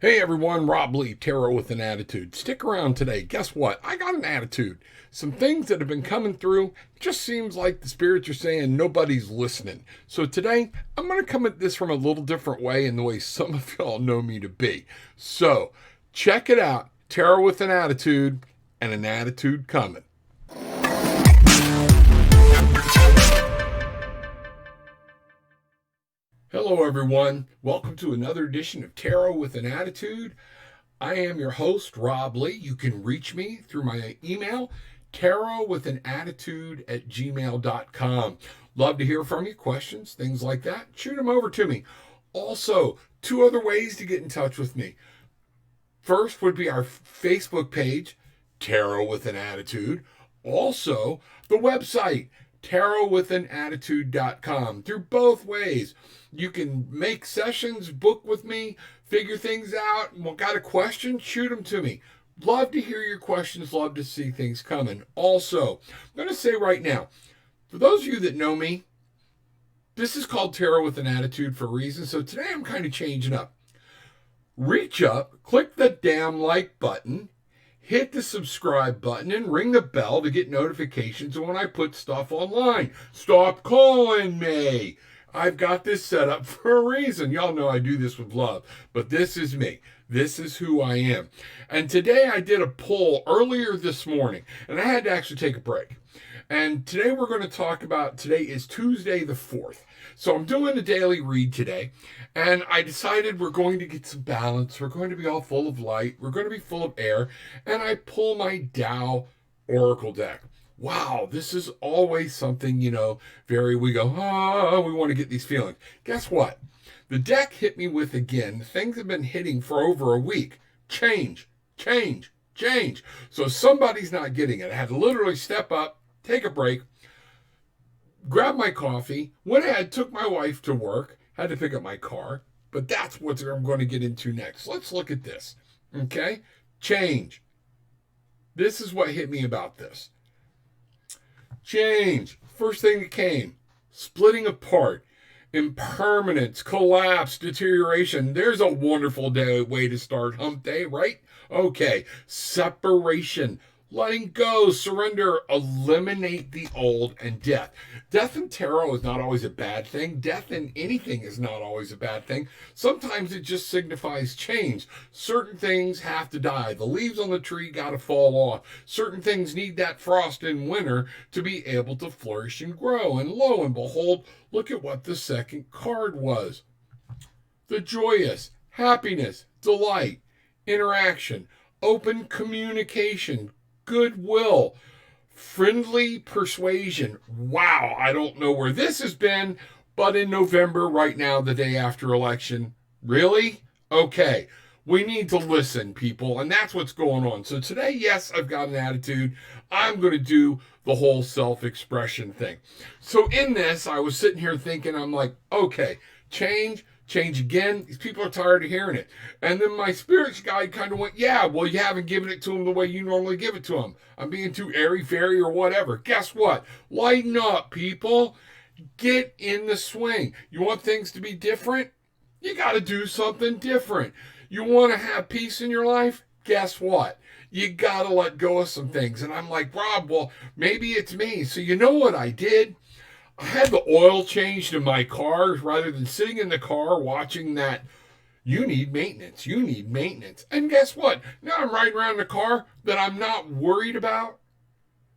Hey everyone, Rob Lee, Tarot with an Attitude. Stick around today. Guess what? I got an attitude. Some things that have been coming through, it just seems like the spirits are saying nobody's listening. So today, I'm going to come at this from a little different way in the way some of y'all know me to be. So check it out. Tarot with an Attitude and an attitude coming. Hello, everyone. Welcome to another edition of Tarot with an Attitude. I am your host, Rob Lee. You can reach me through my email, tarotwithanattitude@gmail.com. Love to hear from you, questions, things like that. Shoot them over to me. Also, two other ways to get in touch with me. First would be our Facebook page, Tarot with an Attitude. Also, the website, tarotwithanattitude.com. Through both ways, you can make sessions, book with me, figure things out. Got a question? Shoot them to me. Love to hear your questions. Love to see things coming. Also, I'm going to say right now, for those of you that know me, this is called Tarot with an Attitude for a reason. So today I'm kind of changing up. Reach up, click the damn like button, hit the subscribe button, and ring the bell to get notifications when I put stuff online. Stop calling me. I've got this set up for a reason. Y'all know I do this with love, but this is me. This is who I am. And today I did a poll earlier this morning, and I had to actually take a break. And today we're going to talk about, today is Tuesday the 4th. So I'm doing a daily read today, and I decided we're going to get some balance. We're going to be all full of light. We're going to be full of air. And I pull my Tao Oracle deck. Wow, this is always something, we go, we want to get these feelings. Guess what? The deck hit me with, again, things have been hitting for over a week. Change. So somebody's not getting it. I had to literally step up, take a break, grab my coffee, went ahead, took my wife to work, had to pick up my car, but that's what I'm going to get into next. Let's look at this, okay? Change. This is what hit me about this. Change. First thing that came, splitting apart, impermanence, collapse, deterioration. There's a wonderful way to start hump day, right? Okay, separation, letting go, surrender, eliminate the old, and death. Death in tarot is not always a bad thing. Death in anything is not always a bad thing. Sometimes it just signifies change. Certain things have to die. The leaves on the tree got to fall off. Certain things need that frost in winter to be able to flourish and grow. And lo and behold, look at what the second card was. The joyous, happiness, delight, interaction, open communication, goodwill, friendly persuasion. Wow, I don't know where this has been, but in November, right now, the day after election, really? Okay, we need to listen, people, and that's what's going on. So today, yes, I've got an attitude. I'm going to do the whole self-expression thing. So in this, I was sitting here thinking, I'm like, okay, change again. These people are tired of hearing it. And then my spirits guide kind of went, yeah, well, you haven't given it to them the way you normally give it to them. I'm being too airy-fairy or whatever. Guess what? Lighten up, people. Get in the swing. You want things to be different? You got to do something different. You want to have peace in your life? Guess what? You got to let go of some things. And I'm like, Rob, well, maybe it's me. So you know what I did? I had the oil changed in my car rather than sitting in the car watching that. You need maintenance. And guess what? Now I'm riding around in a car that I'm not worried about,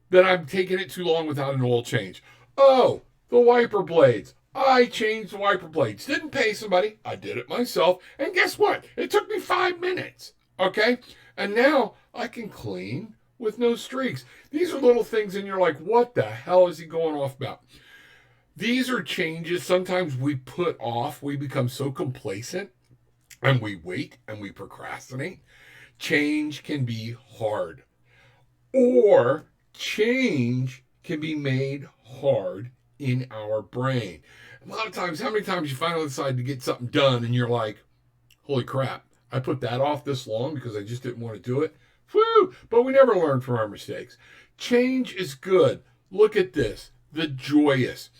that I'm taking it too long without an oil change. Oh, the wiper blades. I changed the wiper blades. Didn't pay somebody. I did it myself. And guess what? It took me 5 minutes. Okay? And now I can clean with no streaks. These are little things and you're like, what the hell is he going off about? These are changes sometimes we put off. We become so complacent and we wait and we procrastinate. Change can be hard. Or change can be made hard in our brain. A lot of times, how many times you finally decide to get something done and you're like, holy crap, I put that off this long because I just didn't want to do it. Whew! But we never learn from our mistakes. Change is good. Look at this. the joyous.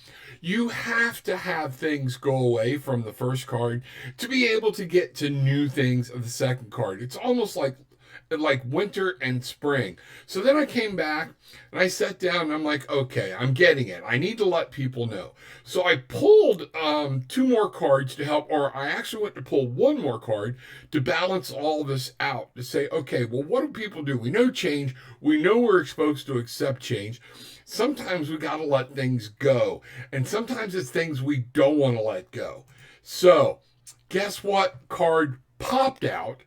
You have to have things go away from the first card to be able to get to new things of the second card. It's almost like winter and spring. So then I came back and I sat down and I'm like, okay, I'm getting it. I need to let people know. So I pulled two more cards to help, or I actually went to pull one more card to balance all this out to say, okay, well, what do people do? We know change. We know we're supposed to accept change. Sometimes we got to let things go. And sometimes it's things we don't want to let go. So guess what card popped out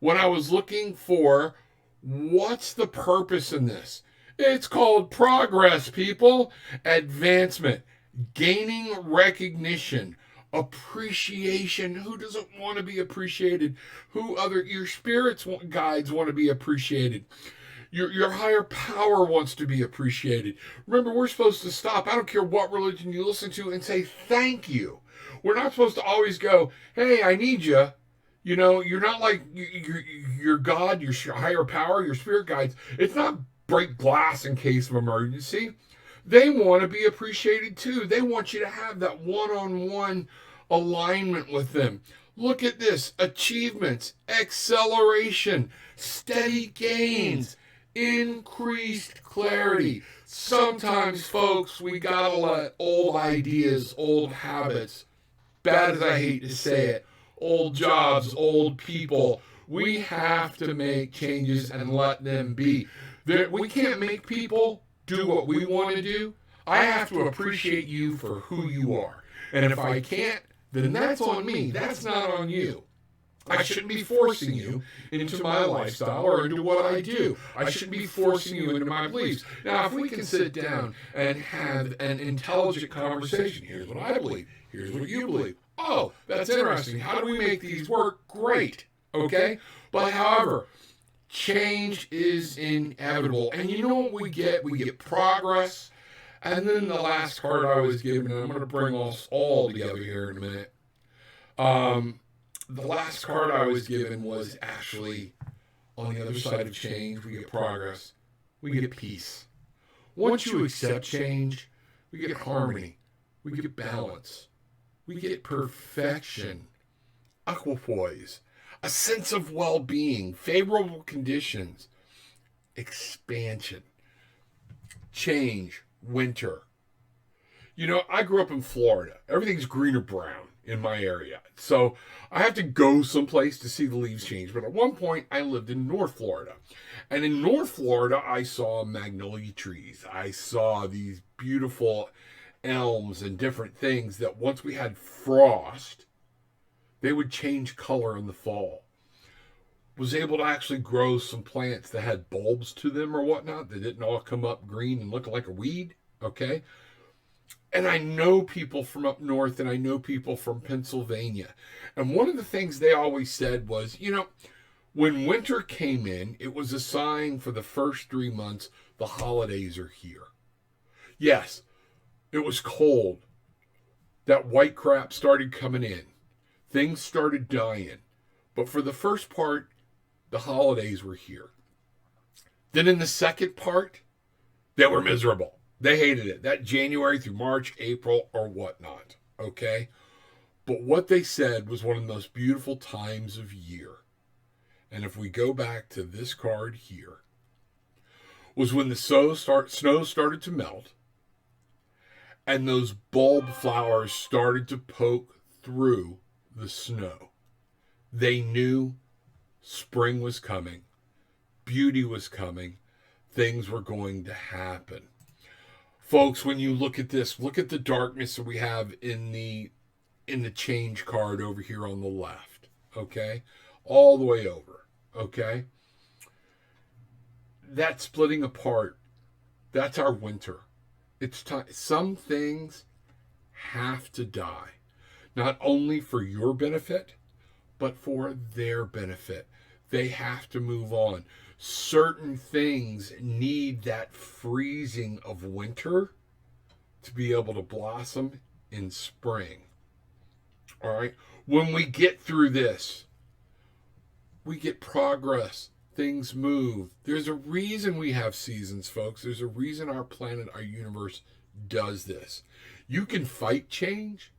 when I was looking for what's the purpose in this? It's called progress, people. Advancement, gaining recognition, appreciation. Who doesn't want to be appreciated? Your spirits guides want to be appreciated. Your higher power wants to be appreciated. Remember, we're supposed to stop. I don't care what religion you listen to and say thank you. We're not supposed to always go, hey, I need you. You know, you're not like your God, your higher power, your spirit guides. It's not break glass in case of emergency. They want to be appreciated too. They want you to have that one-on-one alignment with them. Look at this: achievements, acceleration, steady gains, increased clarity. Sometimes, folks, we gotta let old ideas, old habits, bad as I hate to say it, old jobs, old people, we have to make changes and let them be. We can't make people do what we want to do. I have to appreciate you for who you are. And if I can't, then that's on me. That's not on you. I shouldn't be forcing you into my lifestyle or into what I do. I shouldn't be forcing you into my beliefs. Now, if we can sit down and have an intelligent conversation, here's what I believe, here's what you believe. Oh, that's interesting. How do we make these work? Great. Okay? But however, change is inevitable. And you know what we get? We get progress. And then the last card I was given, and I'm going to bring us all together here in a minute. The last card I was given was actually on the other side of change. We get progress. We get peace. Once you accept change, we get harmony. We get balance. We get perfection, equipoise, a sense of well-being, favorable conditions, expansion, change, winter. You know, I grew up in Florida. Everything's green or brown in my area. So I have to go someplace to see the leaves change. But at one point, I lived in North Florida. And in North Florida, I saw magnolia trees. I saw these beautiful elms and different things that once we had frost, they would change color in the fall. Was able to actually grow some plants that had bulbs to them or whatnot. They didn't all come up green and look like a weed. Okay. And I know people from up north and I know people from Pennsylvania. And one of the things they always said was, you know, when winter came in, it was a sign for the first 3 months the holidays are here. Yes, it was cold. That white crap started coming in. Things started dying. But for the first part, the holidays were here. Then in the second part, they were miserable. They hated it. That January through March, April, or whatnot. Okay? But what they said was one of the most beautiful times of year. And if we go back to this card here, was when the snow started to melt and those bulb flowers started to poke through the snow. They knew spring was coming, beauty was coming, things were going to happen. Folks, when you look at this, look at the darkness that we have in the change card over here on the left. Okay? All the way over. Okay? That splitting apart, that's our winter. It's time. Some things have to die. Not only for your benefit, but for their benefit. They have to move on. Certain things need that freezing of winter to be able to blossom in spring. All right? When we get through this, we get progress. Things move. There's a reason we have seasons, folks. There's a reason our planet, our universe does this. You can fight change,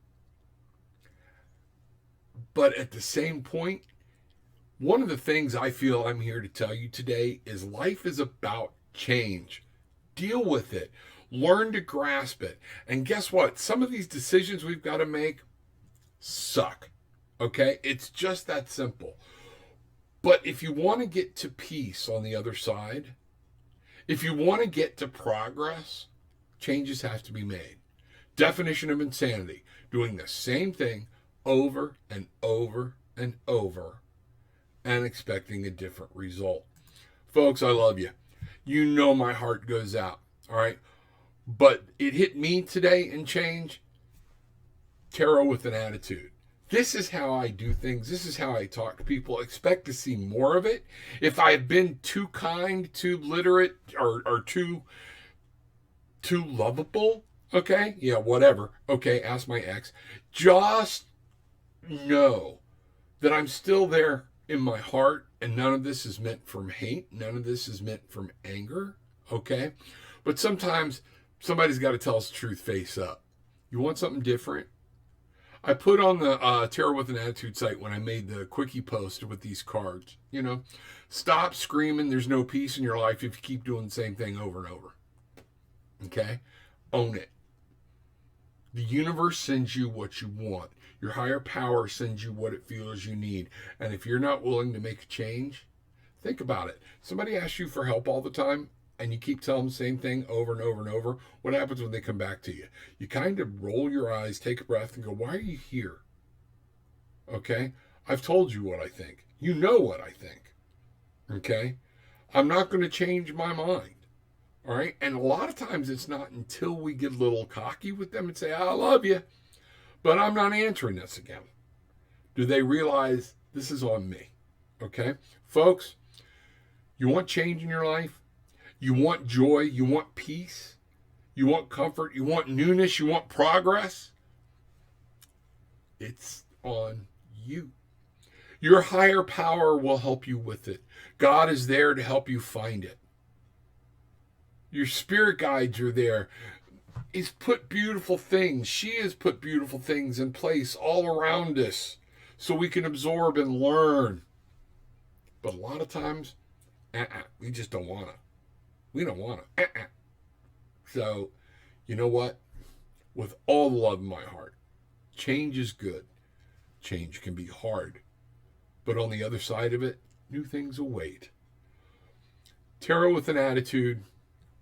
but at the same point, one of the things I feel I'm here to tell you today is life is about change. Deal with it. Learn to grasp it. And guess what? Some of these decisions we've got to make suck. Okay? It's just that simple. But if you want to get to peace on the other side, if you want to get to progress, changes have to be made. Definition of insanity: doing the same thing over and over and over and expecting a different result. Folks, I love you. You know my heart goes out. All right? But it hit me today in change. Tarot with an attitude. This is how I do things. This is how I talk to people. Expect to see more of it. If I've been too kind, too literate, or too lovable, okay? Yeah, whatever. Okay, ask my ex. Just know that I'm still there in my heart, and none of this is meant from hate. None of this is meant from anger, okay? But sometimes somebody's got to tell us the truth face up. You want something different? I put on the Tarot with an Attitude site when I made the quickie post with these cards. You know, stop screaming there's no peace in your life if you keep doing the same thing over and over. Okay? Own it. The universe sends you what you want. Your higher power sends you what it feels you need. And if you're not willing to make a change, think about it. Somebody asks you for help all the time, and you keep telling them the same thing over and over and over, what happens when they come back to you? You kind of roll your eyes, take a breath, and go, why are you here? Okay? I've told you what I think. You know what I think. Okay? I'm not going to change my mind. All right? And a lot of times it's not until we get a little cocky with them and say, I love you, but I'm not answering this again. Do they realize this is on me? Okay? Folks, you want change in your life? You want joy, you want peace, you want comfort, you want newness, you want progress. It's on you. Your higher power will help you with it. God is there to help you find it. Your spirit guides are there. He's put beautiful things. She has put beautiful things in place all around us so we can absorb and learn. But a lot of times, we just don't want to. We don't want to. So, you know what? With all the love in my heart, change is good. Change can be hard. But on the other side of it, new things await. Tarot with an Attitude,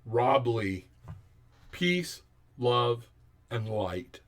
Rob Lee. Peace, love, and light.